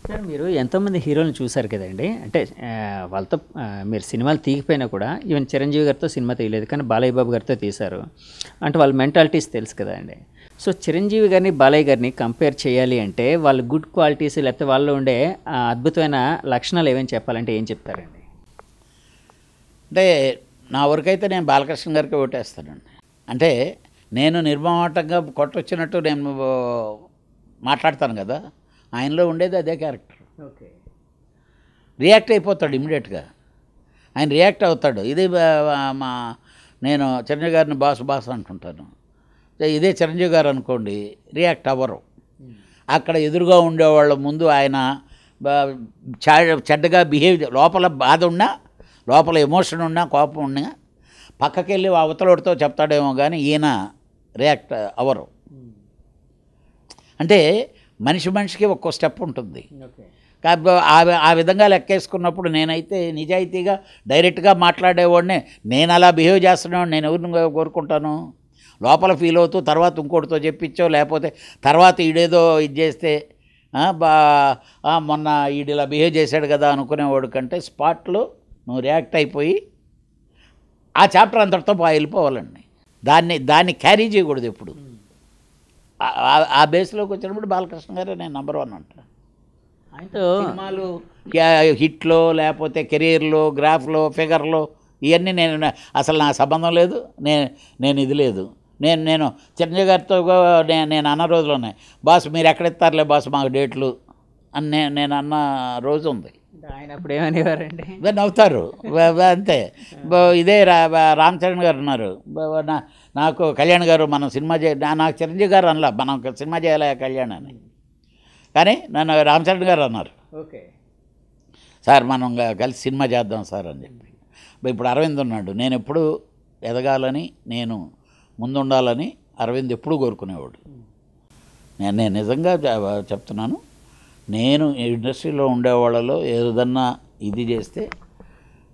Sir మీరు ఎంతోమంది హీరోలను చూశారు కదండి. అంటే వాళ్ళతో మీరు సినిమాలు తీయకపోయినా కూడా ఈవెన్ చిరంజీవి గారితో సినిమా తీయలేదు, కానీ బాలయ్య బాబు గారితో తీశారు. అంటే వాళ్ళ మెంటాలిటీస్ తెలుసు కదండి. సో చిరంజీవి గారిని బాలయ్య గారిని కంపేర్ చేయాలి అంటే వాళ్ళ గుడ్ క్వాలిటీస్ లేకపోతే వాళ్ళలో ఉండే అద్భుతమైన లక్షణాలు ఏమేమి చెప్పాలంటే ఏం చెప్తారండి? అంటే నా వరకైతే నేను బాలకృష్ణ గారికి ఓటేస్తానండి. అంటే నేను నిర్మమాటంగా కొట్టొచ్చినట్టు నేను మాట్లాడతాను కదా, ఆయనలో ఉండేది అదే క్యారెక్టర్. ఓకే, రియాక్ట్ అయిపోతాడు ఇమీడియట్గా, ఆయన రియాక్ట్ అవుతాడు. ఇది మా నేను చిరంజీవి గారిని బాస్ అంటుంటాను. ఇదే చిరంజీవి గారు అనుకోండి, రియాక్ట్ అవ్వరు. అక్కడ ఎదురుగా ఉండేవాళ్ళ ముందు ఆయన చెడ్డగా బిహేవ్, లోపల బాధ ఉన్నా, లోపల ఎమోషన్ ఉన్నా, కోపం ఉన్నా పక్కకెళ్ళి అవతలడితో చెప్తాడేమో కానీ ఈయన రియాక్ట్ అవ్వరు. అంటే మనిషికి ఒక్కో స్టెప్ ఉంటుంది. ఆ విధంగా లెక్కేసుకున్నప్పుడు నేనైతే నిజాయితీగా డైరెక్ట్గా మాట్లాడేవాడినే. నేను అలా బిహేవ్ చేస్తున్నాను, నేను ఎవరిని కోరుకుంటాను? లోపల ఫీల్ అవుతూ తర్వాత ఇంకోటితో చెప్పించో, లేకపోతే తర్వాత ఈడేదో ఇది చేస్తే మొన్న ఈడిలా బిహేవ్ చేశాడు కదా అనుకునేవాడు కంటే స్పాట్లో నువ్వు రియాక్ట్ అయిపోయి ఆ చాప్టర్ అంతటితో వెళ్ళిపోవాలండి. దాన్ని క్యారీ చేయకూడదు ఎప్పుడు. ఆ బేస్లోకి వచ్చినప్పుడు బాలకృష్ణ గారే నేను నెంబర్ 1 అంట. ఆయనతో సినిమాలు హిట్లో లేకపోతే కెరీర్లో, గ్రాఫ్లో, ఫిగర్లో ఇవన్నీ నేను అసలు నా సంబంధం లేదు. నేను ఇది లేదు. నేను చిరంజీవి గారితో నేను అన్న రోజులోనే బాస్ మీరు ఎక్కడిస్తారులే బాస్ మాకు డేట్లు అని నేను అన్న రోజు ఉంది. ఆయన అప్పుడు ఏమనేవారండి? నవ్వుతారు అంతే. ఇదే రామ్ చరణ్ గారు ఉన్నారు, నాకు కళ్యాణ్ గారు మనం సినిమా నాకు చిరంజీవి గారు అనలా మనం సినిమా చేయాలి కళ్యాణ్ అని, కానీ నన్ను రామ్ చరణ్ గారు అన్నారు, ఓకే సార్ మనం కలిసి సినిమా చేద్దాం సార్ అని చెప్పి. ఇప్పుడు అరవింద్ ఉన్నాడు, నేను ఎప్పుడు ఎదగాలని, నేను ముందుండాలని అరవింద్ ఎప్పుడూ కోరుకునేవాడు. నేను నిజంగా చెప్తున్నాను, నేను ఇండస్ట్రీలో ఉండేవాళ్ళలో ఏదన్నా ఇది చేస్తే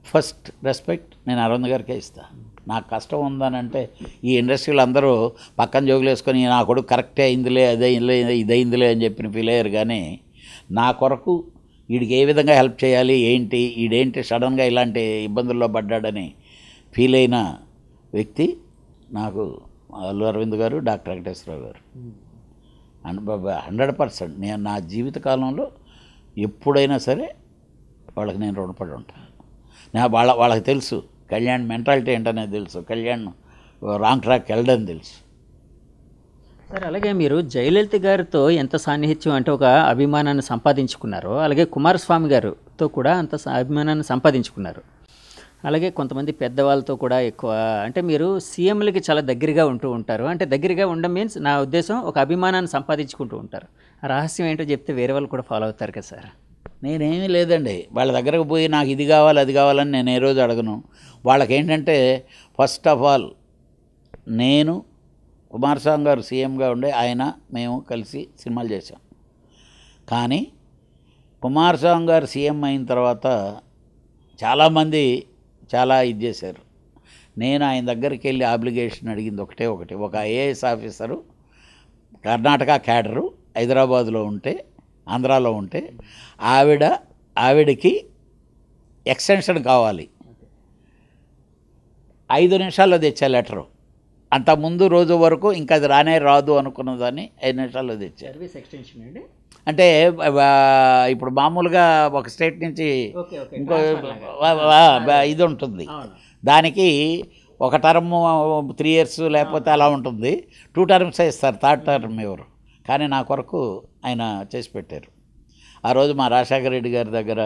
ఫస్ట్ రెస్పెక్ట్ నేను అరవింద్ గారికే ఇస్తాను. నాకు కష్టం ఉందనంటే ఈ ఇండస్ట్రీలో అందరూ పక్కన జోగులు వేసుకొని నా కొడుకు కరెక్టే అయిందిలే, ఇదైందిలే అని చెప్పిన ఫీల్ అయ్యారు. కానీ నా కొరకు వీడికి ఏ విధంగా హెల్ప్ చేయాలి, ఈడేంటి సడన్గా ఇలాంటి ఇబ్బందుల్లో పడ్డాడని ఫీల్ అయిన వ్యక్తి నాకు అల్లు అరవింద్ గారు, డాక్టర్ వెంకటేశ్వరరావు గారు. 100% నేను నా జీవితకాలంలో ఎప్పుడైనా సరే వాళ్ళకి నేను రుణపడి ఉంటాను. వాళ్ళకి తెలుసు కళ్యాణ్ మెంటాలిటీ ఏంటనేది తెలుసు, కళ్యాణ్ రాంగ్ ట్రాక్ వెళ్ళడం తెలుసు. సార్ అలాగే మీరు జయలలిత గారితో ఎంత సాన్నిహిత్యం అంటే ఒక అభిమానాన్ని సంపాదించుకున్నారో, అలాగే కుమారస్వామి గారితో కూడా అంత అభిమానాన్ని సంపాదించుకున్నారు. అలాగే కొంతమంది పెద్దవాళ్ళతో కూడా ఎక్కువ, అంటే మీరు సీఎంలకి చాలా దగ్గరగా ఉంటూ ఉంటారు. అంటే దగ్గరగా ఉండడం మీన్స్ నా ఉద్దేశం ఒక అభిమానాన్ని సంపాదించుకుంటూ ఉంటారు. ఆ రహస్యం ఏంటో చెప్తే వేరే వాళ్ళు కూడా ఫాలో అవుతారు కదా సార్. నేనేమీ లేదండి, వాళ్ళ దగ్గరకు పోయి నాకు ఇది కావాలి అది కావాలని నేను ఏ రోజు అడగను. వాళ్ళకేంటంటే ఫస్ట్ ఆఫ్ ఆల్ నేను కుమారస్వామి గారు సీఎంగా ఉండే మేము కలిసి సినిమాలు చేశాం. కానీ కుమారస్వామి గారు సీఎం అయిన తర్వాత చాలామంది చాలా ఇది చేశారు. నేను ఆయన దగ్గరికి వెళ్ళి ఆబ్లిగేషన్ అడిగింది ఒకటే, ఒక ఐఏఎస్ ఆఫీసరు కర్ణాటక క్యాడరు హైదరాబాదులో ఉంటే, ఆంధ్రాలో ఉంటే ఆవిడకి ఎక్స్టెన్షన్ కావాలి. 5 నిమిషాల్లో తెచ్చా లెటరు. అంతకుముందు రోజు వరకు ఇంకా అది రాదు అనుకున్నదాన్ని 5 నిమిషాల్లో తెచ్చారు. సర్వీస్ ఎక్స్టెన్షన్ అండి. అంటే ఇప్పుడు మామూలుగా ఒక స్టేట్ నుంచి ఇంకో ఇది ఉంటుంది, దానికి ఒక టర్మ్ 3 years లేకపోతే అలా ఉంటుంది. 2 terms ఇస్తారు, 3rd term ఎవరు. కానీ నా కొరకు ఆయన చేసి పెట్టారు. ఆ రోజు మా రాజశేఖర రెడ్డి గారి దగ్గర,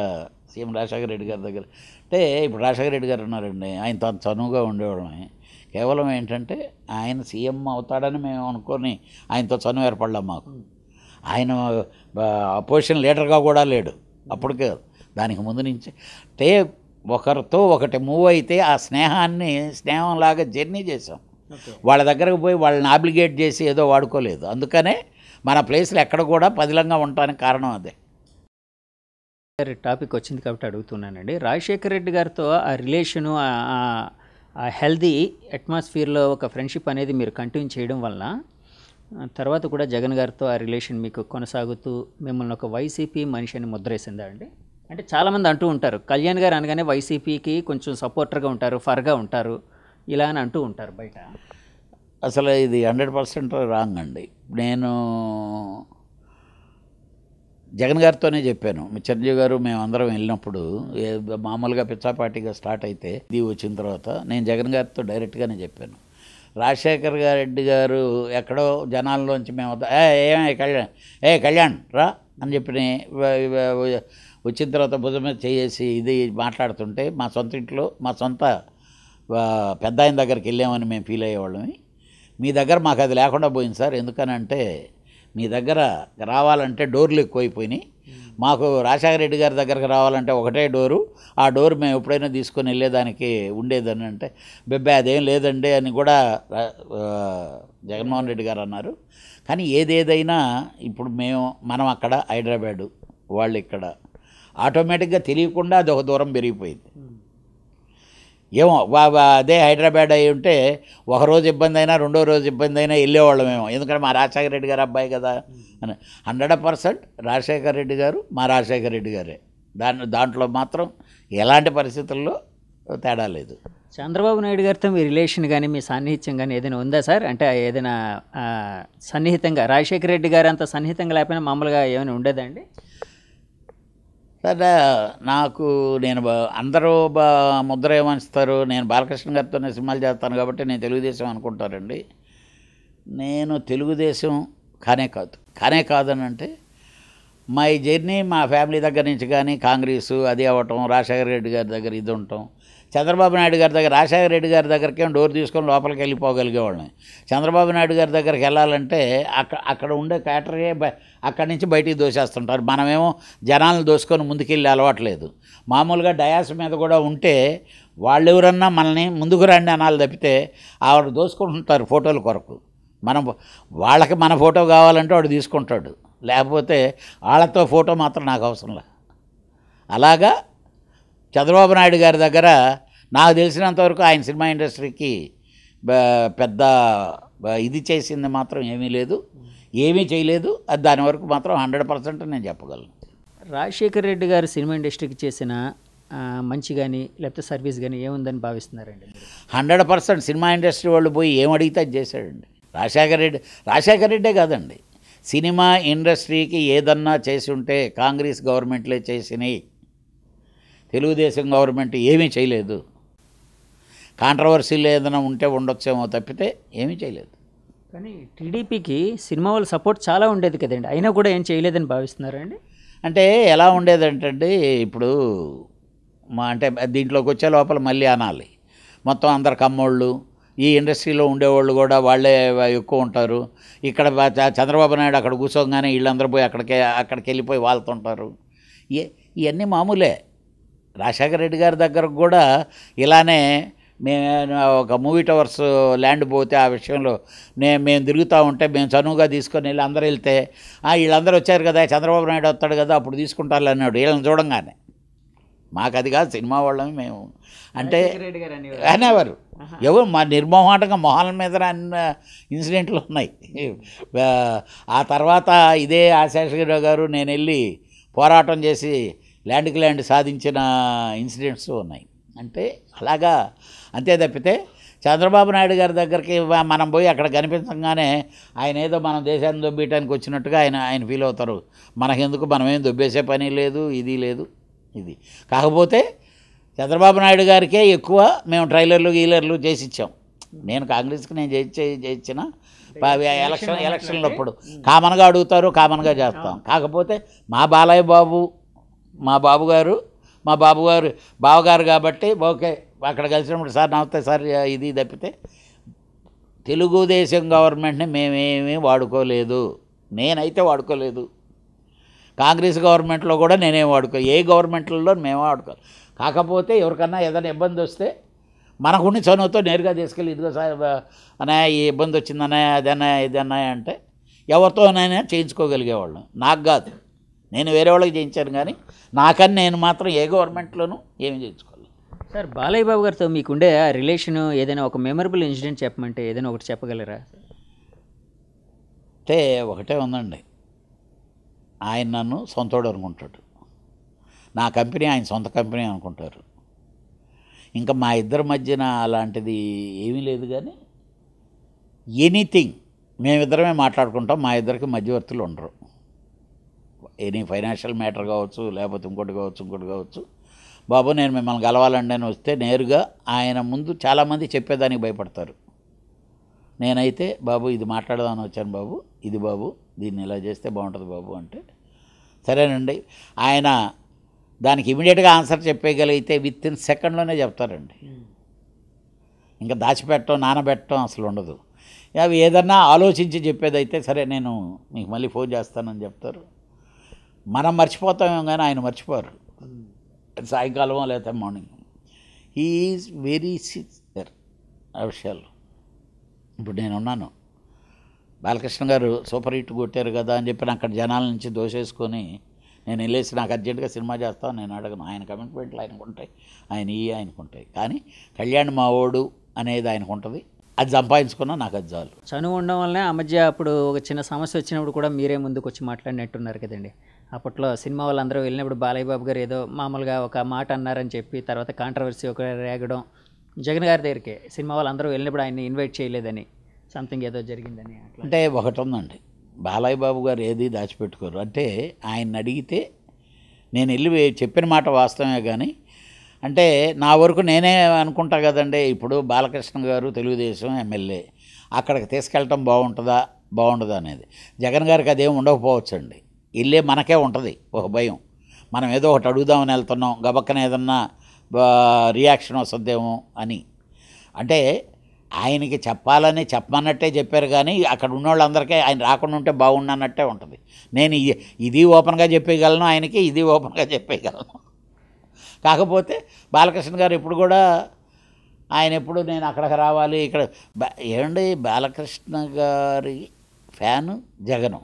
సీఎం రాజశేఖర రెడ్డి గారి దగ్గర, అంటే ఇప్పుడు రాజశేఖర రెడ్డి గారు ఉన్నారండి, ఆయన చనువుగా ఉండేవాళ్ళమే. కేవలం ఏంటంటే ఆయన సీఎం అవుతాడని మేము అనుకొని ఆయనతో చనువు ఏర్పడలేం మాకు. ఆయన అపోజిషన్ లీడర్గా కూడా లేడు అప్పటికే, దానికి ముందు నుంచి. అంటే ఒకరితో ఒకటి మూవ్ అయితే ఆ స్నేహంలాగా జర్నీ చేసాం. వాళ్ళ దగ్గరకు పోయి వాళ్ళని ఆబ్లిగేట్ చేసి ఏదో వాడుకోలేదు. అందుకనే మన ప్లేస్లో ఎక్కడ కూడా పదిలంగా ఉండటానికి కారణం అదే. టాపిక్ వచ్చింది కాబట్టి అడుగుతున్నానండి, రాజశేఖర రెడ్డి గారితో ఆ రిలేషను, ఆ హెల్దీ అట్మాస్ఫియర్లో ఒక ఫ్రెండ్షిప్ అనేది మీరు కంటిన్యూ చేయడం వలన తర్వాత కూడా జగన్ గారితో ఆ రిలేషన్ మీకు కొనసాగుతూ మిమ్మల్ని ఒక వైసీపీ మనిషి అని ముద్రేసిందా అండి? అంటే చాలామంది అంటూ ఉంటారు, కళ్యాణ్ గారు అనగానే వైసీపీకి కొంచెం సపోర్టర్గా ఉంటారు, ఫర్గా ఉంటారు, ఇలా అని అంటూ ఉంటారు బయట. అసలు ఇది 100% రాంగ్ అండి. నేను జగన్ గారితోనే చెప్పాను. చిరంజీవి గారు మేమందరం వెళ్ళినప్పుడు మామూలుగా పిచ్చాపాటిగా స్టార్ట్ అయితే ఇది వచ్చిన తర్వాత నేను జగన్ గారితో డైరెక్ట్గానే చెప్పాను. రాజశేఖర్ రెడ్డి గారు ఎక్కడో జనాల్లోంచి మేము ఏమే కళ్యాణ్ కళ్యాణ్ రా అని చెప్పి వచ్చిన తర్వాత భుజం మీద చేసి ఇది మాట్లాడుతుంటే మా సొంత ఇంట్లో మా సొంత పెద్ద ఆయన దగ్గరికి వెళ్ళామని మేము ఫీల్ అయ్యేవాళ్ళమి. మీ దగ్గర మాకు అది లేకుండా పోయింది సార్. ఎందుకనంటే మీ దగ్గర రావాలంటే డోర్లు ఎక్కువైపోయినాయి. మాకు రాజశేఖర రెడ్డి గారి దగ్గరకు రావాలంటే ఒకటే డోరు, ఆ డోరు మేము ఎప్పుడైనా తీసుకొని వెళ్ళేదానికి ఉండేదని అంటే బెబ్బే అదేం లేదండి అని కూడా జగన్మోహన్ రెడ్డి గారు అన్నారు. కానీ ఏదేదైనా ఇప్పుడు మనం అక్కడ హైదరాబాదు, వాళ్ళు ఇక్కడ, ఆటోమేటిక్గా తెలియకుండా అది ఒక దూరం పెరిగిపోయింది. ఏమో అదే హైదరాబాద్ అయి ఉంటే ఒకరోజు ఇబ్బంది అయినా రెండో రోజు ఇబ్బంది అయినా వెళ్ళేవాళ్ళమేమో. ఎందుకంటే మా రాజశేఖర రెడ్డి గారు అబ్బాయి కదా అని. 100% రాజశేఖర రెడ్డి గారు మా రాజశేఖర రెడ్డి గారే. దాంట్లో మాత్రం ఎలాంటి పరిస్థితుల్లో తేడా లేదు. చంద్రబాబు నాయుడు గారితో మీ రిలేషన్ కానీ మీ సాన్నిహిత్యం కానీ ఏదైనా ఉందా సార్? అంటే ఏదైనా సన్నిహితంగా, రాజశేఖర రెడ్డి గారు అంత సన్నిహితంగా లేకపోయినా మామూలుగా ఏమైనా ఉండేదండి? సరే, నేను అందరూ ముద్ర ఏమనిస్తారు, నేను బాలకృష్ణ గారితోనే సినిమాలు చేస్తాను కాబట్టి నేను తెలుగుదేశం అనుకుంటారండి. నేను తెలుగుదేశం కానే కాదని అంటే మై జర్నీ మా ఫ్యామిలీ దగ్గర నుంచి కానీ కాంగ్రెస్ అది అవ్వటం, రాజశేఖర రెడ్డి గారి దగ్గర ఇది ఉండటం, చంద్రబాబు నాయుడు గారి దగ్గర రాజశేఖర రెడ్డి గారి దగ్గరికి డోర్ తీసుకొని లోపలికి వెళ్ళిపోగలిగేవాళ్ళని. చంద్రబాబు నాయుడు గారి దగ్గరికి వెళ్ళాలంటే అక్కడ ఉండే క్యాటరే అక్కడి నుంచి బయటికి దోసేస్తుంటారు. మనమేమో జనాలను దోసుకొని ముందుకెళ్ళి అలవాట్లేదు. మామూలుగా డయాస్ మీద కూడా ఉంటే వాళ్ళు ఎవరన్నా మనల్ని ముందుకు రండి అనాలి తప్పితే ఆవిడ దోసుకుంటుంటారు ఫోటోల కొరకు. వాళ్ళకి మన ఫోటో కావాలంటే వాడు తీసుకుంటాడు, లేకపోతే వాళ్ళతో ఫోటో మాత్రం నాకు అవసరం లే. అలాగా చంద్రబాబు నాయుడు గారి దగ్గర నాకు తెలిసినంతవరకు ఆయన సినిమా ఇండస్ట్రీకి పెద్ద ఇది చేసింది మాత్రం ఏమీ లేదు, ఏమీ చేయలేదు. అది దాని వరకు మాత్రం 100% నేను చెప్పగలను. రాజశేఖర రెడ్డి గారు సినిమా ఇండస్ట్రీకి చేసిన మంచి కానీ లేకపోతే సర్వీస్ కానీ ఏముందని భావిస్తున్నారండి? 100% సినిమా ఇండస్ట్రీ వాళ్ళు పోయి ఏమడిగితే అది చేశాడండి రాజశేఖర రెడ్డే కాదండి. సినిమా ఇండస్ట్రీకి ఏదన్నా చేసి ఉంటే కాంగ్రెస్ గవర్నమెంట్లే చేసినాయి, తెలుగుదేశం గవర్నమెంట్ ఏమీ చేయలేదు. కాంట్రవర్సీలు ఏదైనా ఉంటే ఉండొచ్చేమో తప్పితే ఏమీ చేయలేదు. కానీ టీడీపీకి సినిమా వాళ్ళ సపోర్ట్ చాలా ఉండేది కదండి, అయినా కూడా ఏం చేయలేదని భావిస్తున్నారండి? అంటే ఎలా ఉండేదంటే ఇప్పుడు అంటే దీంట్లోకి వచ్చే లోపల మళ్ళీ అనాలి, మొత్తం అందరు కమ్మోళ్ళు, ఈ ఇండస్ట్రీలో ఉండేవాళ్ళు కూడా వాళ్ళే ఎక్కువ ఉంటారు. ఇక్కడ చంద్రబాబు నాయుడు అక్కడ కూర్చోగానే వీళ్ళందరూ పోయి అక్కడికి వెళ్ళిపోయి వాళ్తుంటారు. ఇవన్నీ మామూలే. రాజశేఖర రెడ్డి గారి దగ్గరకు కూడా ఇలానే మేము ఒక మూవీ టవర్స్ ల్యాండ్ పోతే ఆ విషయంలో మేము తిరుగుతూ ఉంటే మేము చనువుగా తీసుకొని వెళ్ళి అందరూ వెళ్తే వీళ్ళందరూ వచ్చారు కదా, చంద్రబాబు నాయుడు వస్తాడు కదా అప్పుడు తీసుకుంటారు అన్నాడు. వీళ్ళని చూడంగానే మాకు అది కాదు, సినిమా వాళ్ళని మేము అంటే అనేవారు. ఎవరు మా నిర్మోహాటంగా మొహాల మీద అన్న ఇన్సిడెంట్లు ఉన్నాయి. ఆ తర్వాత ఇదే ఆశేషగిరి గారు నేను వెళ్ళి పోరాటం చేసి ల్యాండ్కి ల్యాండ్ సాధించిన ఇన్సిడెంట్స్ ఉన్నాయి. అంటే అలాగా, అంతే తప్పితే చంద్రబాబు నాయుడు గారి దగ్గరికి మనం పోయి అక్కడ కనిపించగానే ఆయన ఏదో మనం దేశాన్ని దొబ్బేయటానికి వచ్చినట్టుగా ఆయన ఫీల్ అవుతారు. మనకెందుకు, మనమేం దొబ్బేసే పని లేదు, ఇది లేదు ఇది. కాకపోతే చంద్రబాబు నాయుడు గారికే ఎక్కువ మేము ట్రైలర్లు గీలర్లు చేసి ఇచ్చాం. నేను కాంగ్రెస్కి నేను చేయించిన ఎలక్షన్లప్పుడు కామన్గా అడుగుతారు, కామన్గా చేస్తాం. కాకపోతే మా బాలయ్య బాబు మా బావగారు కాబట్టి ఓకే అక్కడ కలిసినప్పుడు సార్ నమస్తే సార్ ఇది తప్పితే తెలుగుదేశం గవర్నమెంట్ని మేమేమీ వాడుకోలేదు. నేనైతే వాడుకోలేదు. కాంగ్రెస్ గవర్నమెంట్లో కూడా నేనేం ఏ గవర్నమెంట్లలో మేము వాడుకోలేదు. కాకపోతే ఎవరికన్నా ఏదైనా ఇబ్బంది వస్తే మనకుండి చనువుతో నేరుగా తీసుకెళ్ళి ఇదిగో సార్ అనే ఈ ఇబ్బంది వచ్చిందనే అదన్నా ఇదన్నా అంటే ఎవరితోనైనా చేయించుకోగలిగేవాళ్ళం. నాకు కాదు, నేను వేరే వాళ్ళకి చేయించాను, కానీ నాకని నేను మాత్రం ఏ గవర్నమెంట్లోనూ ఏమి చేయించుకోలేదు. సార్ బాలయ్య బాబు గారితో మీకుండే రిలేషను ఏదైనా ఒక మెమరబుల్ ఇన్సిడెంట్ చెప్పమంటే ఏదైనా ఒకటి చెప్పగలరా? అంటే ఒకటే ఉందండి, ఆయన నన్ను సొంతోడు అనుకుంటాడు, నా కంపెనీ ఆయన సొంత కంపెనీ అనుకుంటారు. ఇంకా మా ఇద్దరి మధ్యన అలాంటిది ఏమీ లేదు. కానీ ఎనీథింగ్ మేమిద్దరమే మాట్లాడుకుంటాం, మా ఇద్దరికి మధ్యవర్తులు ఉండరు. ఎనీ ఫైనాన్షియల్ మ్యాటర్ కావచ్చు, లేకపోతే ఇంకోటి కావచ్చు. బాబు నేను మిమ్మల్ని కలవాలండి అని వస్తే నేరుగా ఆయన ముందు చాలామంది చెప్పేదానికి భయపడతారు. నేనైతే బాబు ఇది మాట్లాడదామని వచ్చాను బాబు, ఇది బాబు దీన్ని ఇలా చేస్తే బాగుంటుంది బాబు అంటే సరేనండి. ఆయన దానికి ఇమీడియట్గా ఆన్సర్ చెప్పగలిగితే విత్ ఇన్ సెకండ్లోనే చెప్తారండి. ఇంకా దాచిపెట్టడం నానబెట్టడం అసలు ఉండదు. అవి ఏదన్నా ఆలోచించి చెప్పేదైతే సరే నేను మీకు మళ్ళీ ఫోన్ చేస్తానని చెప్తారు. మనం మర్చిపోతామేమో కానీ ఆయన మర్చిపోరు. సాయంకాలం లేకపోతే morning. He is very sincere ఆ విషయాల్లో. ఇప్పుడు నేనున్నాను, బాలకృష్ణ గారు సూపర్ హిట్ కొట్టారు కదా అని చెప్పి అక్కడ జనాల నుంచి దోసేసుకొని నేను వెళ్ళేసి నాకు అర్జెంటుగా సినిమా చేస్తాను నేను అడగను. ఆయన కమిట్మెంట్లు ఆయనకు ఉంటాయి, ఆయనకు ఉంటాయి. కానీ కళ్యాణ్ మావోడు అనేది ఆయనకు ఉంటుంది. అది సంపాదించుకున్నా నాకు అది చాలు. చనువు ఉండడం వల్లనే ఆ మధ్య అప్పుడు ఒక చిన్న సమస్య వచ్చినప్పుడు కూడా మీరే ముందుకు వచ్చి మాట్లాడినట్టున్నారు కదండి. అప్పట్లో సినిమా వాళ్ళందరూ వెళ్ళినప్పుడు బాలయ్య బాబు గారు ఏదో మామూలుగా ఒక మాట అన్నారని చెప్పి తర్వాత కాంట్రవర్సీ ఒక రేగడం, జగన్ గారి దగ్గరికి సినిమా వాళ్ళందరూ వెళ్ళినప్పుడు ఆయన్ని ఇన్వైట్ చేయలేదని, సంథింగ్ ఏదో జరిగిందని. అట్లా అంటే ఒకటి ఉందండి, బాలయ్య బాబు గారు ఏది దాచిపెట్టుకోరు. అంటే ఆయన అడిగితే నేను వెళ్ళి చెప్పిన మాట వాస్తవమే. కానీ అంటే నా వరకు నేనే అనుకుంటా కదండి, ఇప్పుడు బాలకృష్ణ గారు తెలుగుదేశం ఎమ్మెల్యే, అక్కడికి తీసుకెళ్ళటం బాగుంటుందా అనేది. జగన్ గారికి అదేం ఉండకపోవచ్చండి. వెళ్ళే మనకే ఉంటుంది ఒక భయం, మనం ఏదో ఒకటి అడుగుదామని వెళ్తున్నాం, గబక్కన ఏదన్నా రియాక్షన్ వస్తుందేమో అని. అంటే ఆయనకి చెప్పమన్నట్టే చెప్పారు. కానీ అక్కడ ఉన్న వాళ్ళందరికీ ఆయన రాకుండా ఉంటే బాగుండన్నట్టే ఉంటుంది. నేను ఇది ఓపెన్గా చెప్పేయగలను, ఆయనకి ఇది ఓపెన్గా చెప్పేయగలను. కాకపోతే బాలకృష్ణ గారు ఎప్పుడు కూడా ఆయన ఎప్పుడు నేను అక్కడికి రావాలి ఇక్కడ ఏమండి, బాలకృష్ణ గారి ఫ్యాను జగను.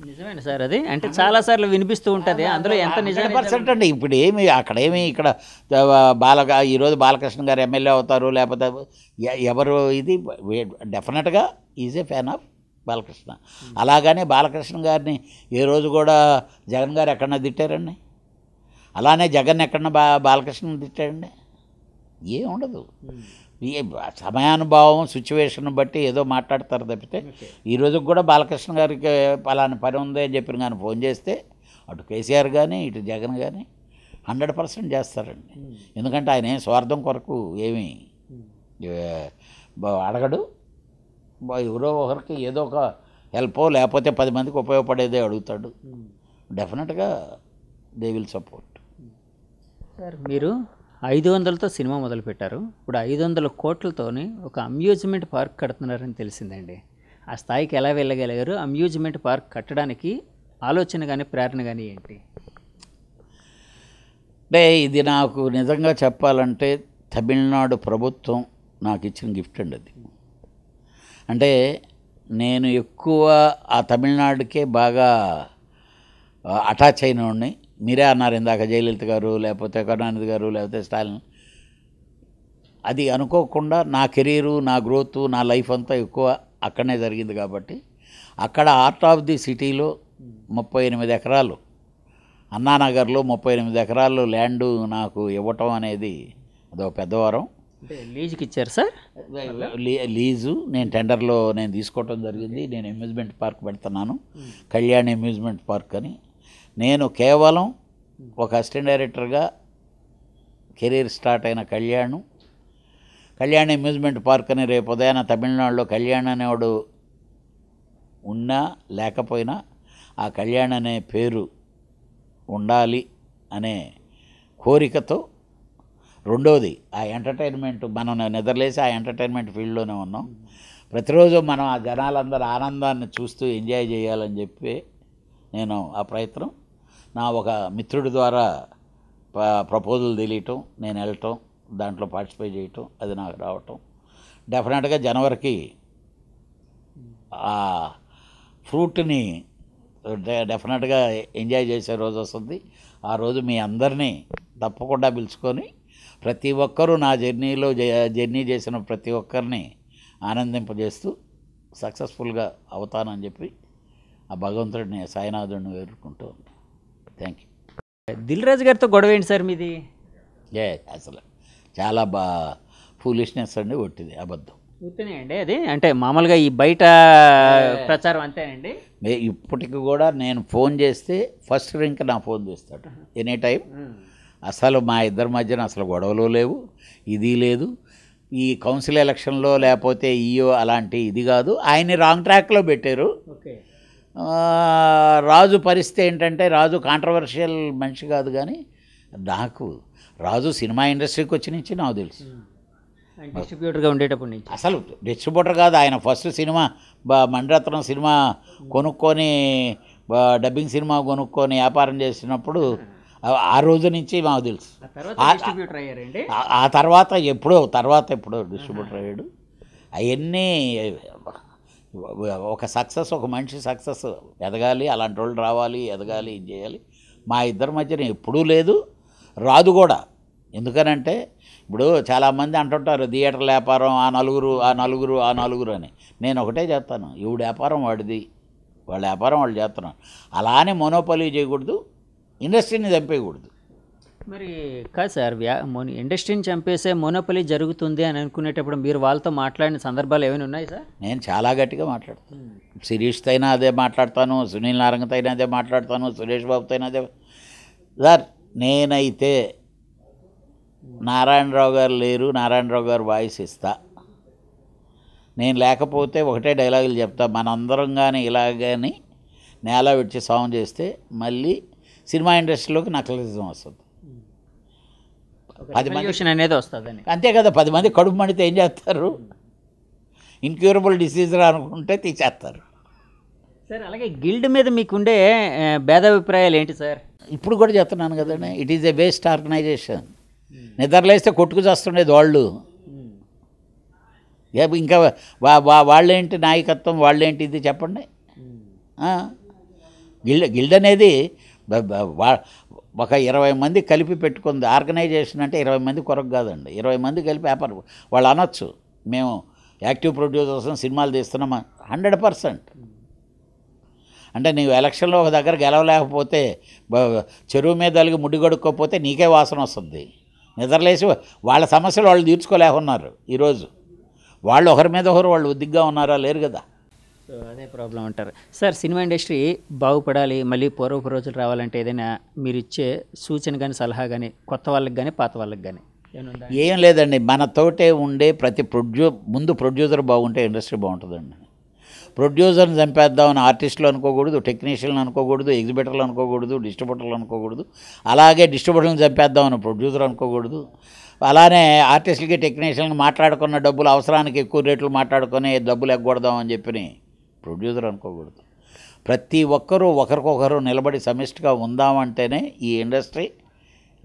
నిజమేనా సార్ అది? అంటే చాలాసార్లు వినిపిస్తూ ఉంటుంది, అందులో ఎంత నిజం 100% అండి. ఇప్పుడు అక్కడేమి ఇక్కడ ఈరోజు బాలకృష్ణ గారు ఎమ్మెల్యే అవుతారు లేకపోతే ఎవరు, ఇది డెఫినెట్గా is a fan of Balakrishna. అలాగనే బాలకృష్ణ గారిని ఏ రోజు కూడా జగన్ గారు ఎక్కడన్నా తిట్టారండి, అలానే జగన్ ఎక్కడన్నా బాలకృష్ణ తిట్టారండి, ఏం ఉండదు. సమయానుభావం సిచ్యువేషన్ బట్టి ఏదో మాట్లాడతారు తప్పితే ఈరోజు కూడా బాలకృష్ణ గారికి పలానా పని ఉంది అని చెప్పిన కానీ ఫోన్ చేస్తే అటు కేసీఆర్ కానీ ఇటు జగన్ కానీ 100% చేస్తారండి. ఎందుకంటే ఆయన ఏం స్వార్థం కొరకు ఏమీ అడగడు. ఎవరో ఒకరికి ఏదో ఒక హెల్పో లేకపోతే 10 మందికి ఉపయోగపడేదే అడుగుతాడు. డెఫినెట్గా దే విల్ సపోర్ట్. సార్ మీరు 500తో సినిమా మొదలుపెట్టారు, ఇప్పుడు 500 కోట్లతోని ఒక అమ్యూజ్మెంట్ పార్క్ కడుతున్నారని తెలిసిందండి. ఆ స్థాయికి ఎలా వెళ్ళగలిగారు? అమ్యూజ్మెంట్ పార్క్ కట్టడానికి ఆలోచన కానీ ప్రేరణ కానీ ఏంటి? అంటే ఇది నాకు నిజంగా చెప్పాలంటే తమిళనాడు ప్రభుత్వం నాకు ఇచ్చిన గిఫ్ట్ అండి అది. అంటే నేను ఎక్కువ ఆ తమిళనాడుకే బాగా అటాచ్ అయిన వాడిని. మీరే అన్నారు ఇందాక జయలలిత గారు లేకపోతే కరుణానిధి గారు లేకపోతే స్టాలిన్. అది అనుకోకుండా నా కెరీరు, నా గ్రోత్, నా లైఫ్ అంతా ఎక్కువ అక్కడనే జరిగింది. కాబట్టి అక్కడ ఆర్ట్ ఆఫ్ ది సిటీలో 38 ఎకరాలు, అన్నానగర్లో 38 ఎకరాలు ల్యాండు నాకు ఇవ్వటం అనేది అదొక పెద్దవారం. అంటే లీజుకి ఇచ్చారు సార్? లీజు నేను టెండర్లో నేను తీసుకోవటం జరిగింది. నేను అమ్యూజ్మెంట్ పార్క్ పెడుతున్నాను, కళ్యాణ్ అమ్యూజ్మెంట్ పార్క్ అని. నేను కేవలం ఒక అసిస్టెంట్ డైరెక్టర్గా కెరీర్ స్టార్ట్ అయిన కళ్యాణ్ అమ్యూజ్మెంట్ పార్క్ అని రేపు ఉదయాన తమిళనాడులో కళ్యాణ్ అనేవాడు ఉన్నా లేకపోయినా ఆ కళ్యాణ్ అనే పేరు ఉండాలి అనే కోరికతో. రెండోది ఆ ఎంటర్టైన్మెంట్, మనం నిద్రలేసి ఆ ఎంటర్టైన్మెంట్ ఫీల్డ్లోనే ఉన్నాం. ప్రతిరోజు మనం ఆ జనాలందరూ ఆనందాన్ని చూస్తూ ఎంజాయ్ చేయాలని చెప్పి నేను ఆ ప్రయత్నం. నా ఒక మిత్రుడి ద్వారా ప్రపోజల్ తెలియటం, నేను వెళ్ళటం, దాంట్లో పార్టిసిపేట్ చేయటం, అది నాకు రావటం. డెఫినెట్గా జనవరికి ఆ ఫ్రూట్ని డెఫినెట్గా ఎంజాయ్ చేసే రోజు వస్తుంది. ఆ రోజు మీ అందరినీ తప్పకుండా పిలుచుకొని ప్రతి ఒక్కరూ నా జర్నీ చేసిన ప్రతి ఒక్కరిని ఆనందింపజేస్తూ సక్సెస్ఫుల్గా అవుతానని చెప్పి ఆ భగవంతుడిని సాయినాథుడిని వేడుకుంటూ ఉంటాను. Thank you. దిల్ రాజు గారితో గొడవ ఏంటి సార్ మీది? అసలు చాలా ఫూలిష్నెస్ అండి, ఒట్టిది అబద్ధం. పూర్తినే అండి అది, అంటే మామూలుగా ఈ బయట ప్రచారం అంతేనండి. ఇప్పటికి కూడా నేను ఫోన్ చేస్తే ఫస్ట్ రింక్ నా ఫోన్ చేస్తాడు ఎనీ టైం. అసలు మా ఇద్దరి మధ్యన అసలు గొడవలు లేవు, ఇది లేదు. ఈ కౌన్సిల్ ఎలక్షన్లో లేకపోతే ఈయో అలాంటి ఇది కాదు. ఆయన్ని రాంగ్ ట్రాక్లో పెట్టారు. రాజు పరిస్థితి ఏంటంటే, రాజు కాంట్రవర్షియల్ మనిషి కాదు, కానీ నాకు రాజు సినిమా ఇండస్ట్రీకి వచ్చి నుంచి నాకు తెలుసు. డిస్ట్రిబ్యూటర్గా ఉండేటప్పటి నుంచి అసలు డిస్ట్రిబ్యూటర్ కాదు ఆయన. ఫస్ట్ సినిమా మణిరత్నం సినిమా కొనుక్కొని, డబ్బింగ్ సినిమా కొనుక్కొని వ్యాపారం చేసినప్పుడు ఆ రోజు నుంచి మాకు తెలుసు. ఆ తర్వాత ఎప్పుడో డిస్ట్రిబ్యూటర్ అయ్యాడు. అవన్నీ ఒక సక్సెస్, ఒక మనిషి సక్సెస్ ఎదగాలి, అలాంటి వాళ్ళు రావాలి, ఎదగాలి, ఇది చేయాలి. మా ఇద్దరి మధ్యన ఎప్పుడూ లేదు, రాదు కూడా. ఎందుకనంటే ఇప్పుడు చాలామంది అంటుంటారు థియేటర్ల వ్యాపారం ఆ నలుగురు అని. నేను ఒకటే చేస్తాను, ఈవిడ వ్యాపారం వాడిది, వాళ్ళ వ్యాపారం వాళ్ళు చేస్తున్నారు. అలానే మోనోపలీ చేయకూడదు, ఇండస్ట్రీని చంపేయకూడదు. మరి కాదు సార్, ఇండస్ట్రీని చంపేసే మోనోపలీ జరుగుతుంది అని అనుకునేటప్పుడు మీరు వాళ్ళతో మాట్లాడిన సందర్భాలు ఏమైనా ఉన్నాయి సార్? నేను చాలా గట్టిగా మాట్లాడతాను. శిరీష్తో అయినా అదే మాట్లాడతాను, సునీల్ నారంగతో అయినా అదే మాట్లాడతాను, సురేష్ బాబుతో అయినా అదే. సార్ నేనైతే నారాయణరావు గారు లేరు, నారాయణరావు గారు వాయిస్ ఇస్తా. నేను లేకపోతే ఒకటే డైలాగులు చెప్తా. మనందరం కానీ ఇలాగని నేల విడిచి సాంగ్ చేస్తే మళ్ళీ సినిమా ఇండస్ట్రీలోకి నక్సలిజం వస్తుంది. 10 మంది అనేది వస్తుంది అంతే కదా. 10 మంది కడుపు మండితే ఏం చేస్తారు? ఇన్క్యూరబుల్ డిసీజ్ అనుకుంటే తీసేస్తారు. సార్ అలాగే గిల్డ్ మీద మీకుండే భేదాభిప్రాయాలు ఏంటి సార్? ఇప్పుడు కూడా చెప్తున్నాను కదండి, it is a waste organization. నిద్రలేస్తే కొట్టుకు చేస్తుండేది వాళ్ళు. ఇంకా వాళ్ళేంటి నాయకత్వం, వాళ్ళేంటి ఇది చెప్పండి. గిల్డ్ అనేది ఒక 20 మంది కలిపి పెట్టుకుంది. ఆర్గనైజేషన్ అంటే 20 మంది కొరకు కాదండి, 20 మంది కలిపి వ్యాపారం. వాళ్ళు అనొచ్చు మేము యాక్టివ్ ప్రొడ్యూసర్స్ సినిమాలు తీస్తున్నాం 100%. అంటే నీవు ఎలక్షన్లో ఒక దగ్గర గెలవలేకపోతే, చెరువు మీద అలిగి ముడ్డి గడుక్కోకపోతే నీకే వాసన వస్తుంది. నిద్రలేసి వాళ్ళ సమస్యలు వాళ్ళు తీర్చుకోలేకున్నారు. ఈరోజు వాళ్ళు ఒకరి మీద ఒకరు వాళ్ళు ఉద్దిగ్గా ఉన్నారా? లేరు కదా. సో అదే ప్రాబ్లం అంటారు సార్. సినిమా ఇండస్ట్రీ బాగుపడాలి, మళ్ళీ పూర్వపు రోజులు రావాలంటే ఏదైనా మీరు ఇచ్చే సూచన కానీ సలహా కానీ కొత్త వాళ్ళకి కానీ పాత వాళ్ళకి కానీ ఏం లేదండి. మనతోటే ఉండే ప్రతి ముందు ప్రొడ్యూసర్ బాగుంటే ఇండస్ట్రీ బాగుంటుందండి. ప్రొడ్యూసర్ని చంపేద్దామని ఆర్టిస్టులు అనుకోకూడదు, టెక్నీషియన్లు అనుకోకూడదు, ఎగ్జిబిటర్లు అనుకోకూడదు, డిస్ట్రిబ్యూటర్లు అనుకోకూడదు. అలాగే డిస్ట్రిబ్యూటర్ని చంపేద్దామని ప్రొడ్యూసర్ అనుకోకూడదు. అలానే ఆర్టిస్టులకి టెక్నీషియన్కి మాట్లాడుకున్న డబ్బులు అవసరానికి ఎక్కువ రేట్లు మాట్లాడుకొని డబ్బులు ఎగ్గొడదామని చెప్పి ప్రొడ్యూసర్ అనుకోకూడదు. ప్రతి ఒక్కరూ ఒకరికొకరు నిలబడి సమిష్టిగా ఉందామంటేనే ఈ ఇండస్ట్రీ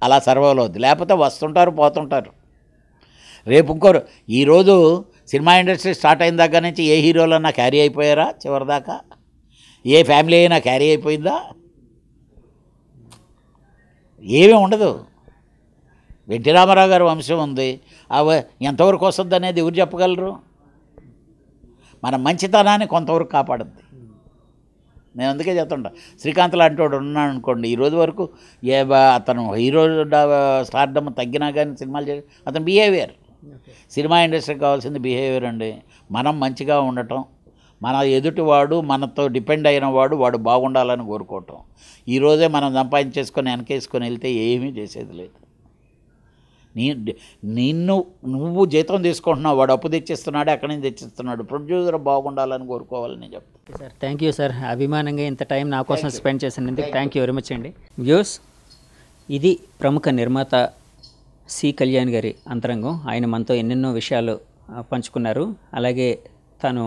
అలా సర్వైవ్ అవుద్ది. లేకపోతే వస్తుంటారు, పోతుంటారు. రేపు ఇంకోరు. ఈరోజు సినిమా ఇండస్ట్రీ స్టార్ట్ అయిన దగ్గర నుంచి ఏ హీరోలన్నా క్యారీ అయిపోయారా చివరిదాకా? ఏ ఫ్యామిలీ అయినా క్యారీ అయిపోయిందా? ఏమీ ఉండదు. ఎన్టీ రామారావు గారి వంశం ఉంది, అవి ఎంతవరకు వస్తుంది అనేది ఎవరు చెప్పగలరు? మన మంచితనాన్ని కొంతవరకు కాపాడుద్ది. నేను అందుకే చెప్తుంటా, శ్రీకాంత్ లాంటి వాడు ఉన్నాడు అనుకోండి, ఈరోజు వరకు అతను హీరో స్టార్డమ్ తగ్గినా కానీ సినిమాలు చేసి అతను బిహేవియర్. సినిమా ఇండస్ట్రీకి కావాల్సింది బిహేవియర్ అండి. మనం మంచిగా ఉండటం, మన ఎదుటివాడు మనతో డిపెండ్ అయిన వాడు బాగుండాలని కోరుకోవటం. ఈరోజే మనం సంపాదించేసుకొని వెనకేసుకొని వెళ్తే ఏమీ చేసేది లేదు. నువ్వు జీతం తీసుకుంటున్నావు, వాడు అప్పు తెచ్చిస్తున్నాడు, ఎక్కడి నుంచి తెచ్చిస్తున్నాడు. ప్రొడ్యూసర్ బాగుండాలని కోరుకోవాలని నేను చెప్తాను. సార్ థ్యాంక్ యూ సార్, అభిమానంగా ఇంత టైం నా కోసం స్పెండ్ చేసినందుకు థ్యాంక్ యూ వెరీ మచ్ అండి. వ్యూస్, ఇది ప్రముఖ నిర్మాత సి కళ్యాణ్ గారి అంతరంగం. ఆయన మనతో ఎన్నెన్నో విషయాలు పంచుకున్నారు. అలాగే తను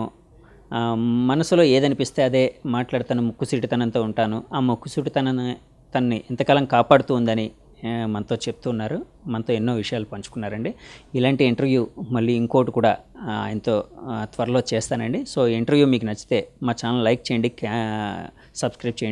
మనసులో ఏదనిపిస్తే అదే మాట్లాడుతాను, ముక్కుసూటితనంతో ఉంటాను, ఆ ముక్కుసూటితనాన్ని తనని ఇంతకాలం కాపాడుతూ ఉందని మనతో చెప్తూ ఉన్నారు. మనతో ఎన్నో విషయాలు పంచుకున్నారండి. ఇలాంటి ఇంటర్వ్యూ మళ్ళీ ఇంకోటి కూడా ఆయనతో త్వరలో చేస్తానండి. సో ఇంటర్వ్యూ మీకు నచ్చితే మా ఛానల్ లైక్ చేయండి, సబ్స్క్రైబ్ చేయండి.